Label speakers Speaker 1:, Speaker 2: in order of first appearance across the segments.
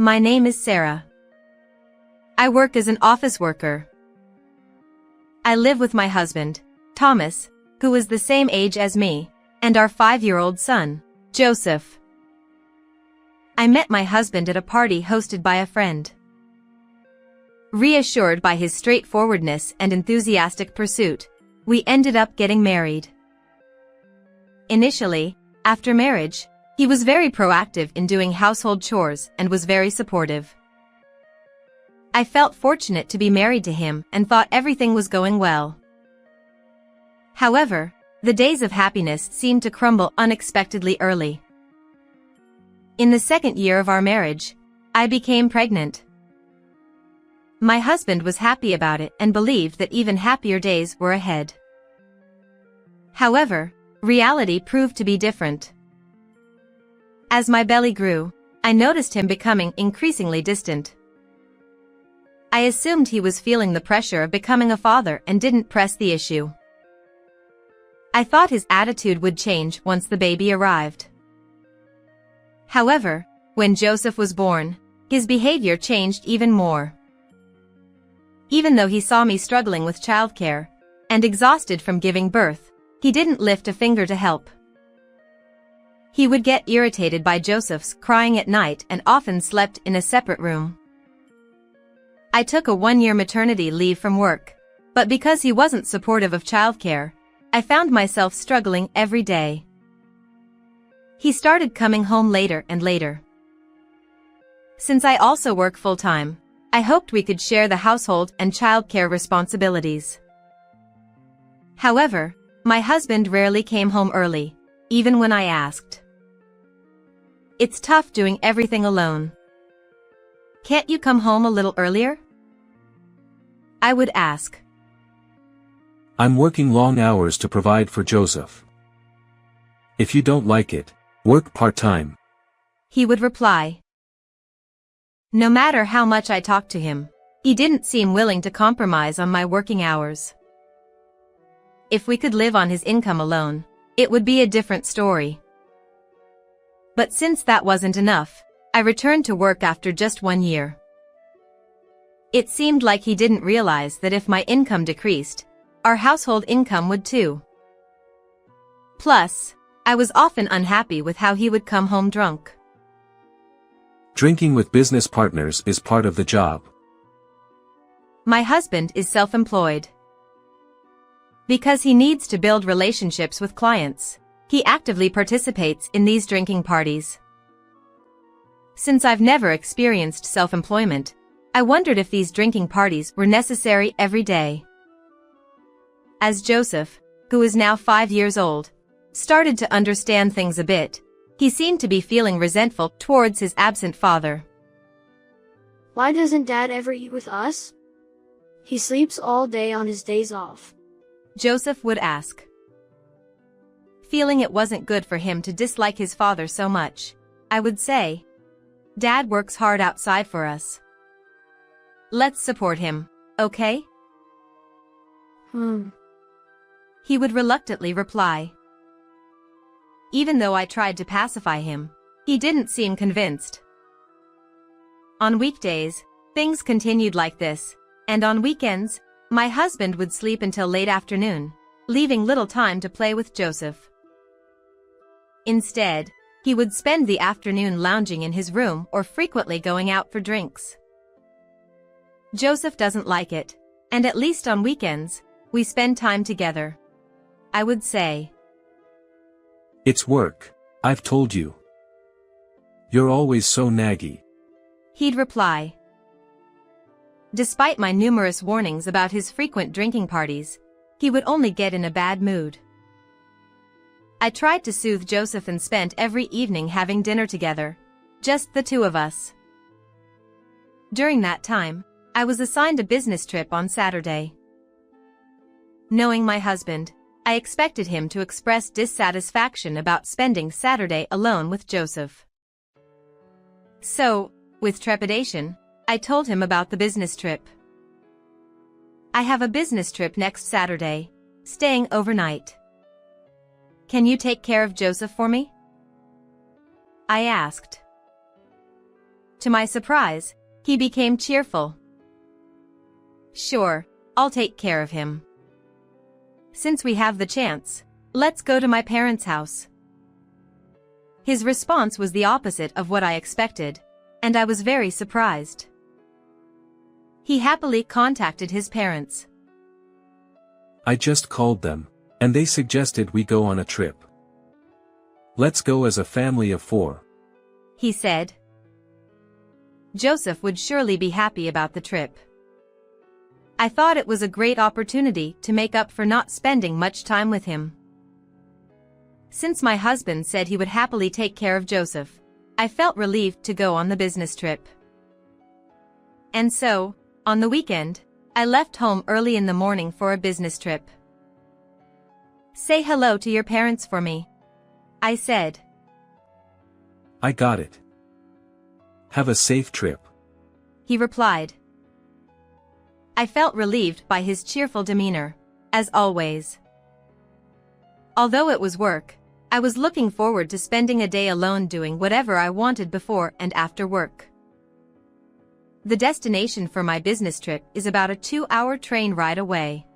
Speaker 1: My name is Sarah. I work as an office worker. I live with my husband, Thomas, who is the same age as me, and our 5-year-old son, Joseph. I met my husband at a party hosted by a friend. Reassured by his straightforwardness and enthusiastic pursuit, we ended up getting married. Initially, after marriage, he was very proactive in doing household chores and was very supportive. I felt fortunate to be married to him and thought everything was going well. However, the days of happiness seemed to crumble unexpectedly early. In the second year of our marriage, I became pregnant. My husband was happy about it and believed that even happier days were ahead. However, reality proved to be different. As my belly grew, I noticed him becoming increasingly distant. I assumed he was feeling the pressure of becoming a father and didn't press the issue. I thought his attitude would change once the baby arrived. However, when Joseph was born, his behavior changed even more. Even though he saw me struggling with childcare and exhausted from giving birth, he didn't lift a finger to help. He would get irritated by Joseph's crying at night and often slept in a separate room. I took a 1-year maternity leave from work, but because he wasn't supportive of childcare, I found myself struggling every day. He started coming home later and later. Since I also work full-time, I hoped we could share the household and childcare responsibilities. However, my husband rarely came home early, even when I asked. It's tough doing everything alone. Can't you come home a little earlier? I would ask.
Speaker 2: I'm working long hours to provide for Joseph. If you don't like it, work part-time.
Speaker 1: He would reply. No matter how much I talked to him, he didn't seem willing to compromise on my working hours. If we could live on his income alone, it would be a different story. But since that wasn't enough, I returned to work after just 1 year. It seemed like he didn't realize that if my income decreased, our household income would too. Plus, I was often unhappy with how he would come home drunk.
Speaker 2: Drinking with business partners is part of the job.
Speaker 1: My husband is self-employed. Because he needs to build relationships with clients, he actively participates in these drinking parties. Since I've never experienced self-employment, I wondered if these drinking parties were necessary every day. As Joseph, who is now 5 years old, started to understand things a bit, he seemed to be feeling resentful towards his absent father.
Speaker 3: Why doesn't Dad ever eat with us? He sleeps all day on his days off.
Speaker 1: Joseph would ask. Feeling it wasn't good for him to dislike his father so much, I would say, Dad works hard outside for us. Let's support him, okay? He would reluctantly reply. Even though I tried to pacify him, he didn't seem convinced. On weekdays, things continued like this, and on weekends, my husband would sleep until late afternoon, leaving little time to play with Joseph. Instead, he would spend the afternoon lounging in his room or frequently going out for drinks. Joseph doesn't like it, and at least on weekends, we spend time together. I would say.
Speaker 2: It's work, I've told you. You're always so naggy.
Speaker 1: He'd reply. Despite my numerous warnings about his frequent drinking parties, he would only get in a bad mood. I tried to soothe Joseph and spent every evening having dinner together, just the two of us. During that time, I was assigned a business trip on Saturday. Knowing my husband, I expected him to express dissatisfaction about spending Saturday alone with Joseph. So, with trepidation, I told him about the business trip. I have a business trip next Saturday, staying overnight. Can you take care of Joseph for me? I asked. To my surprise, he became cheerful. "Sure, I'll take care of him. Since we have the chance, let's go to my parents' house." His response was the opposite of what I expected, and I was very surprised. He happily contacted his parents.
Speaker 2: "I just called them, and they suggested we go on a trip. Let's go as a family of 4.
Speaker 1: He said. Joseph would surely be happy about the trip. I thought it was a great opportunity to make up for not spending much time with him. Since my husband said he would happily take care of Joseph, I felt relieved to go on the business trip. And so, on the weekend, I left home early in the morning for a business trip. "Say hello to your parents for me," I said.
Speaker 2: "I got it. Have a safe trip,"
Speaker 1: he replied. I felt relieved by his cheerful demeanor, as always. Although it was work, I was looking forward to spending a day alone doing whatever I wanted before and after work. The destination for my business trip is about a 2-hour train ride away.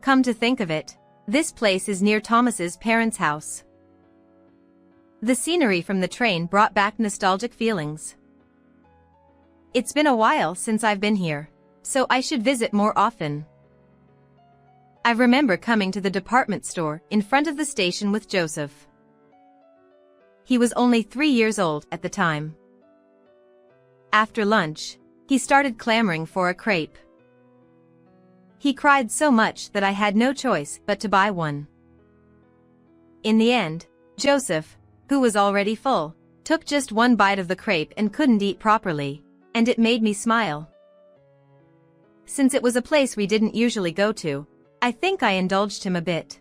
Speaker 1: Come to think of it, this place is near Thomas's parents' house. The scenery from the train brought back nostalgic feelings. It's been a while since I've been here, so I should visit more often. I remember coming to the department store in front of the station with Joseph. He was only 3 years old at the time. After lunch, he started clamoring for a crepe. He cried so much that I had no choice but to buy one. In the end, Joseph, who was already full, took just one bite of the crepe and couldn't eat properly, and it made me smile. Since it was a place we didn't usually go to, I think I indulged him a bit.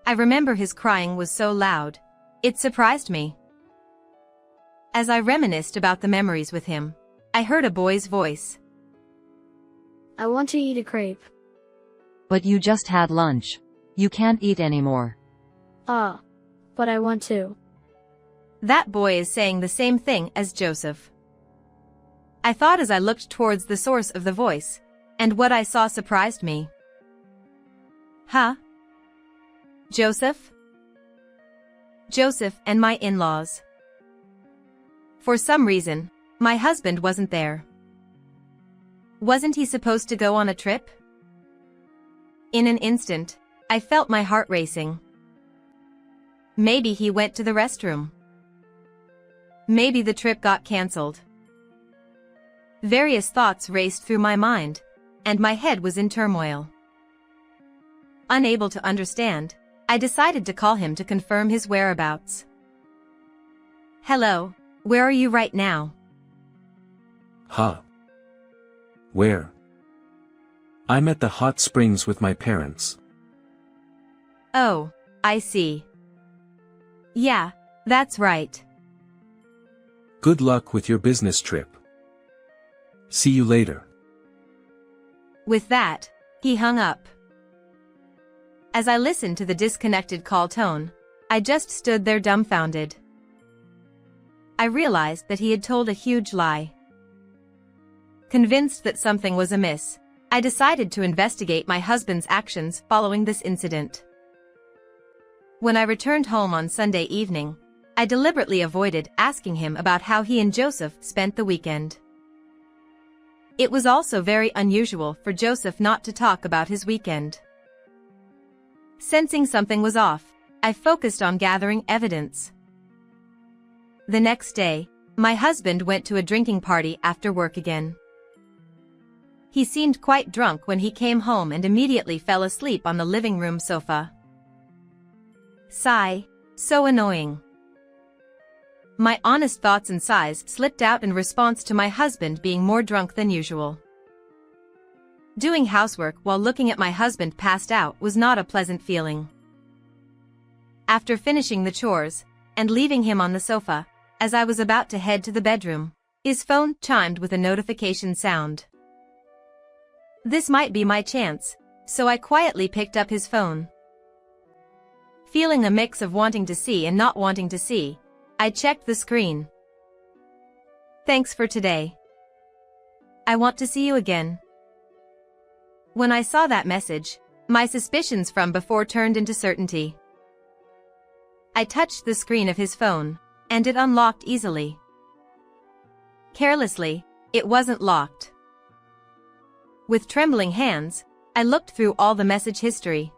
Speaker 1: I remember his crying was so loud, it surprised me. As I reminisced about the memories with him, I heard a boy's voice.
Speaker 3: "I want to eat a crepe."
Speaker 4: "But you just had lunch. You can't eat anymore."
Speaker 3: But I want to."
Speaker 1: That boy is saying the same thing as Joseph. I thought as I looked towards the source of the voice, and what I saw surprised me. Huh? Joseph? Joseph and my in-laws. For some reason, my husband wasn't there. Wasn't he supposed to go on a trip? In an instant, I felt my heart racing. Maybe he went to the restroom. Maybe the trip got cancelled. Various thoughts raced through my mind, and my head was in turmoil. Unable to understand, I decided to call him to confirm his whereabouts. "Hello, where are you right now?"
Speaker 2: "Huh? Where?" "I'm at the hot springs with my parents."
Speaker 1: "Oh, I see. Yeah, that's right."
Speaker 2: "Good luck with your business trip. See you later."
Speaker 1: With that, he hung up. As I listened to the disconnected call tone, I just stood there dumbfounded. I realized that he had told a huge lie. Convinced that something was amiss, I decided to investigate my husband's actions following this incident. When I returned home on Sunday evening, I deliberately avoided asking him about how he and Joseph spent the weekend. It was also very unusual for Joseph not to talk about his weekend. Sensing something was off, I focused on gathering evidence. The next day, my husband went to a drinking party after work again. He seemed quite drunk when he came home and immediately fell asleep on the living room sofa. Sigh, so annoying. My honest thoughts and sighs slipped out in response to my husband being more drunk than usual. Doing housework while looking at my husband passed out was not a pleasant feeling. After finishing the chores, and leaving him on the sofa, as I was about to head to the bedroom, his phone chimed with a notification sound. This might be my chance, so I quietly picked up his phone. Feeling a mix of wanting to see and not wanting to see, I checked the screen. Thanks for today. I want to see you again. When I saw that message, my suspicions from before turned into certainty. I touched the screen of his phone, and it unlocked easily. Carelessly, it wasn't locked. With trembling hands, I looked through all the message history.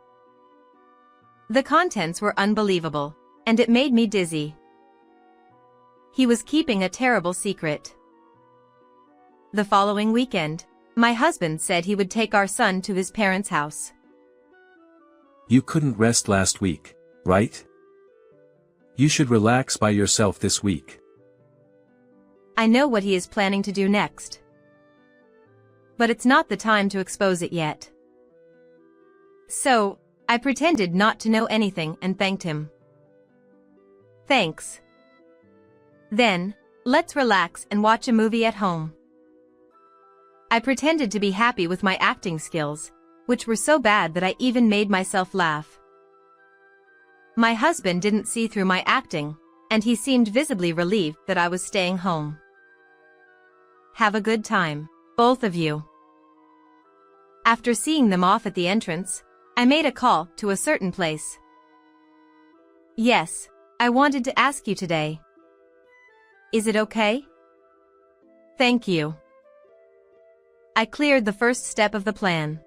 Speaker 1: The contents were unbelievable, and it made me dizzy. He was keeping a terrible secret. The following weekend, my husband said he would take our son to his parents' house.
Speaker 2: You couldn't rest last week, right? You should relax by yourself this week.
Speaker 1: I know what he is planning to do next. But it's not the time to expose it yet. So, I pretended not to know anything and thanked him. Thanks. Then, let's relax and watch a movie at home. I pretended to be happy with my acting skills, which were so bad that I even made myself laugh. My husband didn't see through my acting, and he seemed visibly relieved that I was staying home. Have a good time, both of you. After seeing them off at the entrance, I made a call to a certain place. Yes, I wanted to ask you today. Is it okay? Thank you. I cleared the first step of the plan.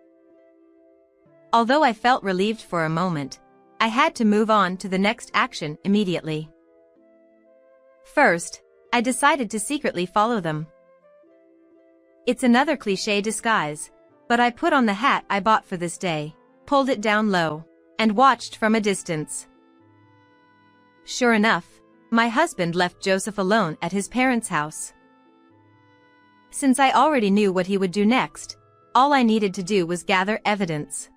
Speaker 1: Although I felt relieved for a moment, I had to move on to the next action immediately. First, I decided to secretly follow them. It's another cliché disguise, but I put on the hat I bought for this day, pulled it down low, and watched from a distance. Sure enough, my husband left Joseph alone at his parents' house. Since I already knew what he would do next, all I needed to do was gather evidence.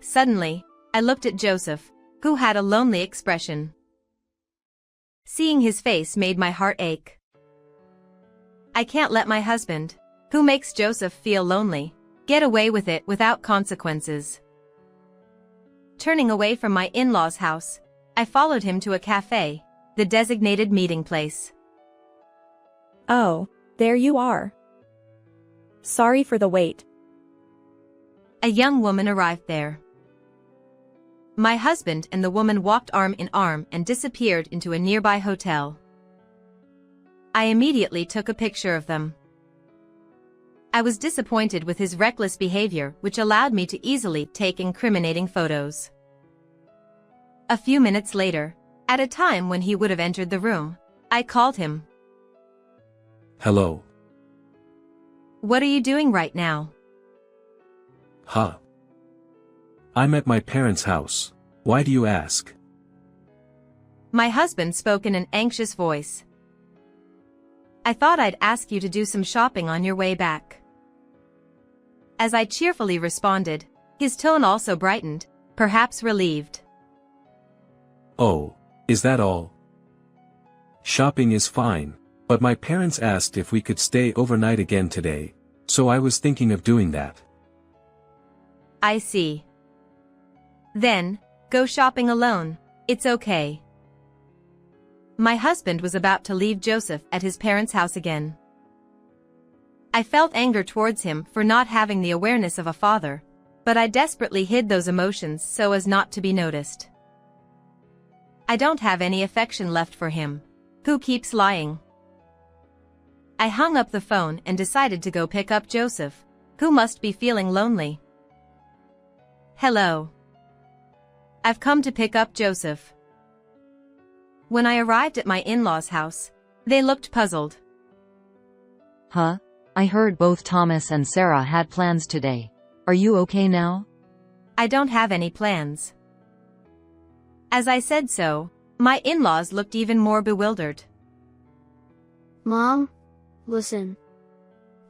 Speaker 1: Suddenly, I looked at Joseph, who had a lonely expression. Seeing his face made my heart ache. I can't let my husband, who makes Joseph feel lonely, get away with it without consequences. Turning away from my in-laws' house, I followed him to a cafe, the designated meeting place.
Speaker 5: Oh, there you are. Sorry for the wait.
Speaker 1: A young woman arrived there. My husband and the woman walked arm in arm and disappeared into a nearby hotel. I immediately took a picture of them. I was disappointed with his reckless behavior, which allowed me to easily take incriminating photos. A few minutes later, at a time when he would have entered the room, I called him.
Speaker 2: Hello.
Speaker 1: What are you doing right now?
Speaker 2: Huh. I'm at my parents' house. Why do you ask?
Speaker 1: My husband spoke in an anxious voice. I thought I'd ask you to do some shopping on your way back. As I cheerfully responded, his tone also brightened, perhaps relieved.
Speaker 2: Oh, is that all? Shopping is fine, but my parents asked if we could stay overnight again today, so I was thinking of doing that.
Speaker 1: I see. Then, go shopping alone, it's okay. My husband was about to leave Joseph at his parents' house again. I felt anger towards him for not having the awareness of a father, but I desperately hid those emotions so as not to be noticed. I don't have any affection left for him. Who keeps lying? I hung up the phone and decided to go pick up Joseph, who must be feeling lonely. Hello. I've come to pick up Joseph. When I arrived at my in-laws' house, they looked puzzled.
Speaker 4: Huh? I heard both Thomas and Sarah had plans today. Are you okay now?
Speaker 1: I don't have any plans. As I said so, my in-laws looked even more bewildered.
Speaker 3: Mom, listen.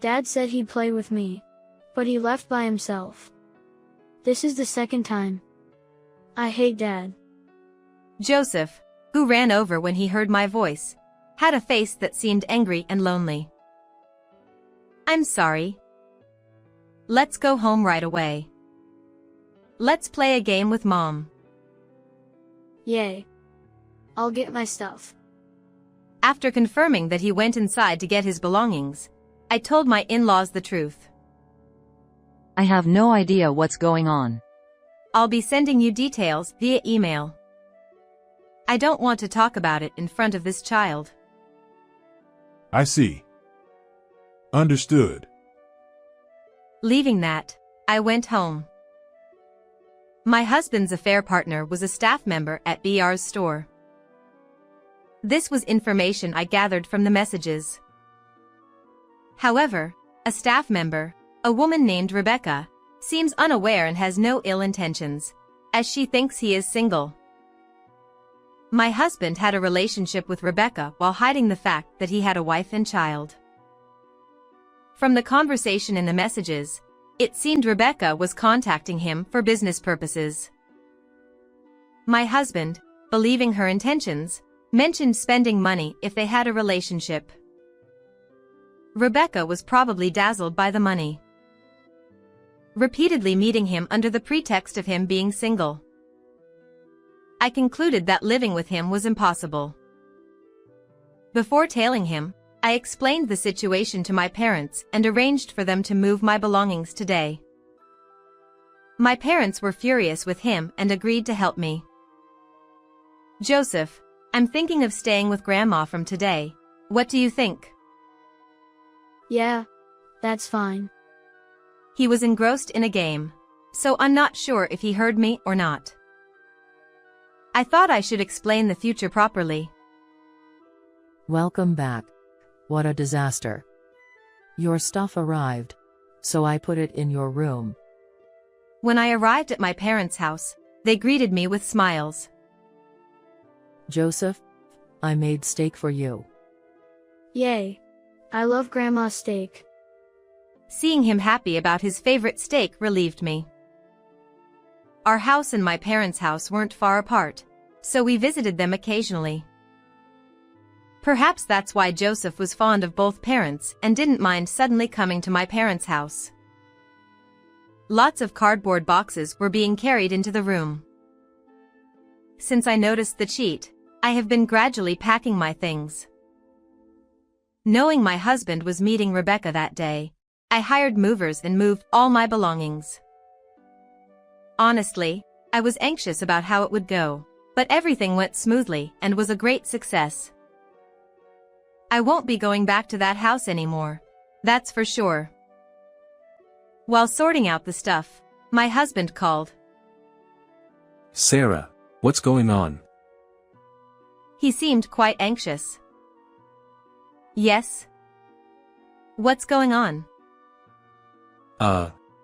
Speaker 3: Dad said he'd play with me, but he left by himself. This is the second time. I hate Dad.
Speaker 1: Joseph, who ran over when he heard my voice, had a face that seemed angry and lonely. I'm sorry. Let's go home right away. Let's play a game with Mom.
Speaker 3: Yay. I'll get my stuff.
Speaker 1: After confirming that he went inside to get his belongings, I told my in-laws the truth.
Speaker 4: I have no idea what's going on.
Speaker 1: I'll be sending you details via email. I don't want to talk about it in front of this child.
Speaker 6: I see. Understood.
Speaker 1: Leaving that, I went home. My husband's affair partner was a staff member at BR's store. This was information I gathered from the messages. However, a staff member, a woman named Rebecca, seems unaware and has no ill intentions, as she thinks he is single. My husband had a relationship with Rebecca while hiding the fact that he had a wife and child. From the conversation in the messages, it seemed Rebecca was contacting him for business purposes. My husband, believing her intentions, mentioned spending money if they had a relationship. Rebecca was probably dazzled by the money, repeatedly meeting him under the pretext of him being single. I concluded that living with him was impossible. Before tailing him, I explained the situation to my parents and arranged for them to move my belongings today. My parents were furious with him and agreed to help me. Joseph, I'm thinking of staying with Grandma from today. What do you think?
Speaker 3: Yeah, that's fine.
Speaker 1: He was engrossed in a game, so I'm not sure if he heard me or not. I thought I should explain the future properly.
Speaker 7: Welcome back. What a disaster. Your stuff arrived, so I put it in your room.
Speaker 1: When I arrived at my parents' house, they greeted me with smiles.
Speaker 7: Joseph, I made steak for you.
Speaker 3: Yay. I love Grandma's steak.
Speaker 1: Seeing him happy about his favorite steak relieved me. Our house and my parents' house weren't far apart, so we visited them occasionally. Perhaps that's why Joseph was fond of both parents and didn't mind suddenly coming to my parents' house. Lots of cardboard boxes were being carried into the room. Since I noticed the cheat, I have been gradually packing my things. Knowing my husband was meeting Rebecca that day, I hired movers and moved all my belongings. Honestly, I was anxious about how it would go, but everything went smoothly and was a great success. I won't be going back to that house anymore, that's for sure. While sorting out the stuff, my husband called.
Speaker 2: Sarah, what's going on?
Speaker 1: He seemed quite anxious. Yes? What's going on?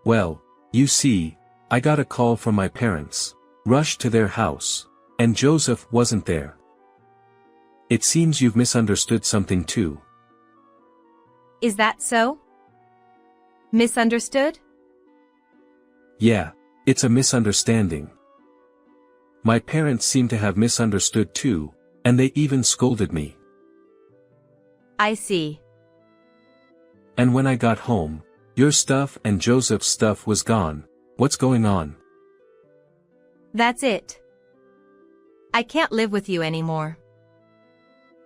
Speaker 2: Well, you see, I got a call from my parents, rushed to their house, and Joseph wasn't there. It seems you've misunderstood something too.
Speaker 1: Is that so? Misunderstood?
Speaker 2: Yeah, it's a misunderstanding. My parents seem to have misunderstood too, and they even scolded me.
Speaker 1: I see.
Speaker 2: And when I got home, your stuff and Joseph's stuff was gone. What's going on?
Speaker 1: That's it. I can't live with you anymore.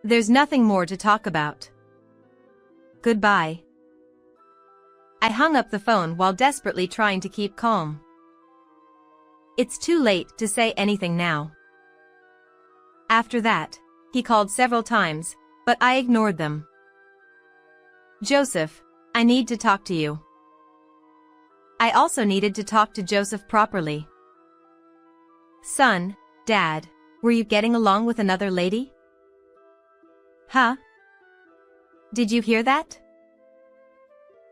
Speaker 1: There's nothing more to talk about. Goodbye. I hung up the phone while desperately trying to keep calm. It's too late to say anything now. After that, he called several times, but I ignored them. Joseph, I need to talk to you. I also needed to talk to Joseph properly. Son, Dad, were you getting along with another lady? Huh? Did you hear that?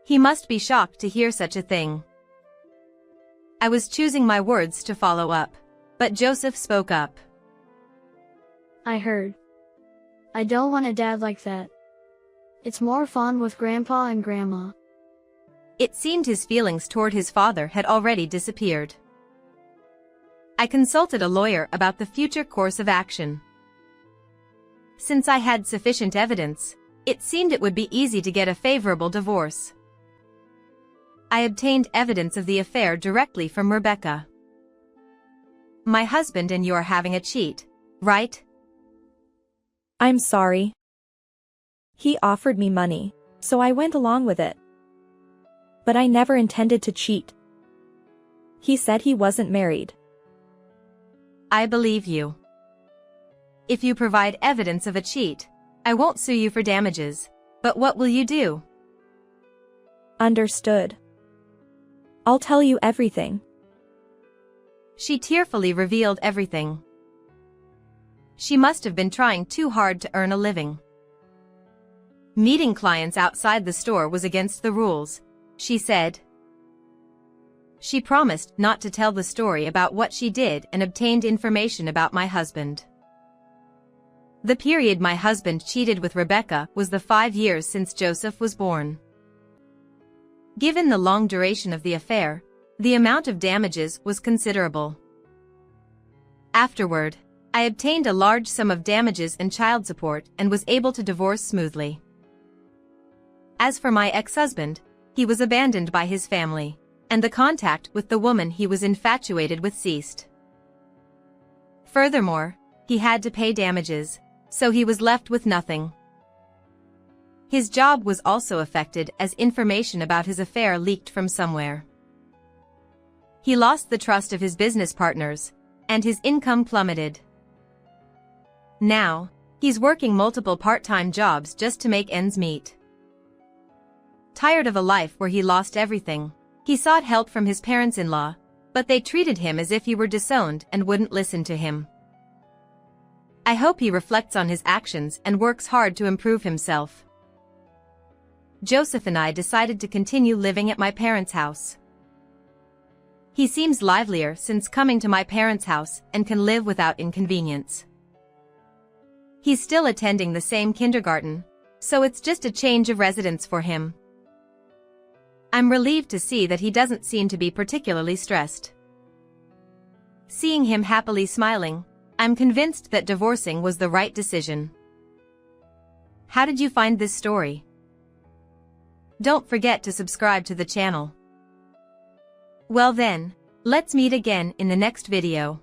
Speaker 1: He must be shocked to hear such a thing. I was choosing my words to follow up, but Joseph spoke up.
Speaker 3: I heard. I don't want a dad like that. It's more fun with Grandpa and Grandma.
Speaker 1: It seemed his feelings toward his father had already disappeared. I consulted a lawyer about the future course of action. Since I had sufficient evidence, it seemed it would be easy to get a favorable divorce. I obtained evidence of the affair directly from Rebecca. My husband and you are having a cheat, right?
Speaker 5: I'm sorry. He offered me money, so I went along with it. But I never intended to cheat. He said he wasn't married.
Speaker 1: I believe you. If you provide evidence of a cheat, I won't sue you for damages. But what will you do?
Speaker 5: Understood. I'll tell you everything.
Speaker 1: She tearfully revealed everything. She must have been trying too hard to earn a living. Meeting clients outside the store was against the rules, she said. She promised not to tell the story about what she did and obtained information about my husband. The period my husband cheated with Rebecca was the 5 years since Joseph was born. Given the long duration of the affair, the amount of damages was considerable. Afterward, I obtained a large sum of damages and child support and was able to divorce smoothly. As for my ex-husband, he was abandoned by his family, and the contact with the woman he was infatuated with ceased. Furthermore, he had to pay damages, so he was left with nothing. His job was also affected as information about his affair leaked from somewhere. He lost the trust of his business partners, and his income plummeted. Now, he's working multiple part-time jobs just to make ends meet. Tired of a life where he lost everything, he sought help from his parents-in-law, but they treated him as if he were disowned and wouldn't listen to him. I hope he reflects on his actions and works hard to improve himself. Joseph and I decided to continue living at my parents' house. He seems livelier since coming to my parents' house and can live without inconvenience. He's still attending the same kindergarten, so it's just a change of residence for him. I'm relieved to see that he doesn't seem to be particularly stressed. Seeing him happily smiling, I'm convinced that divorcing was the right decision. How did you find this story? Don't forget to subscribe to the channel. Well then, let's meet again in the next video.